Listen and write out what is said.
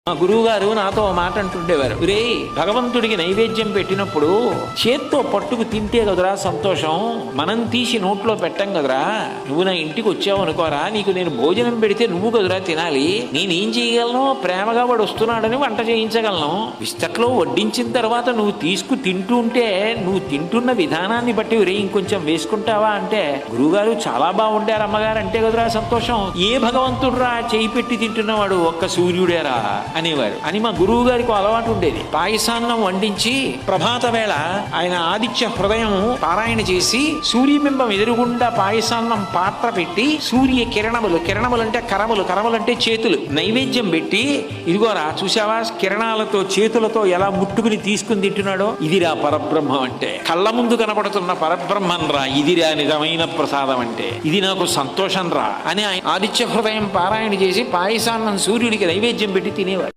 మా గురువు గారు నాతో ఓ మాట అంటుండేవారు, రే భగవంతుడికి నైవేద్యం పెట్టినప్పుడు చేత్తో పట్టుకు తింటే కదరా సంతోషం, మనం తీసి నోట్లో పెట్టం కదరా. నువ్వు నా ఇంటికి వచ్చావు అనుకోరా, నీకు నేను భోజనం పెడితే నువ్వు కదరా తినాలి. నేనేం చేయగలను, ప్రేమగా వాడు వస్తున్నాడని వంట చేయించగలను. విస్తట్లో వడ్డించిన తర్వాత నువ్వు తీసుకు తింటూ ఉంటే నువ్వు తింటున్న విధానాన్ని బట్టి రే ఇంకొంచెం వేసుకుంటావా అంటే, గురువుగారు చాలా బాగుండారు అమ్మగారు అంటే కదరా సంతోషం. ఏ భగవంతుడు రా చేయి పెట్టి తింటున్నవాడు, ఒక్క సూర్యుడేరా అనేవారు. అని మా గురువు గారికి అలవాటు ఉండేది. పాయసాన్నం వండించి ప్రభాత వేళ ఆయన ఆదిత్య హృదయం పారాయణ చేసి సూర్యబింబం ఎదురుగుండా పాయసాన్నం పాత్ర పెట్టి సూర్య కిరణములు అంటే కరములు అంటే చేతులు నైవేద్యం పెట్టి, ఇదిగోరా చూసావా కిరణాలతో చేతులతో ఎలా ముట్టుకుని తీసుకుని తింటున్నాడో, ఇదిరా పరబ్రహ్మం అంటే, కళ్ళ ముందు కనపడుతున్న పరబ్రహ్మం రా, ఇదిరా నిజమైన ప్రసాదం అంటే, ఇది నాకు సంతోషం రా అని ఆదిత్య హృదయం పారాయణ చేసి పాయసాన్నం సూర్యుడికి నైవేద్యం పెట్టి తినేవారు.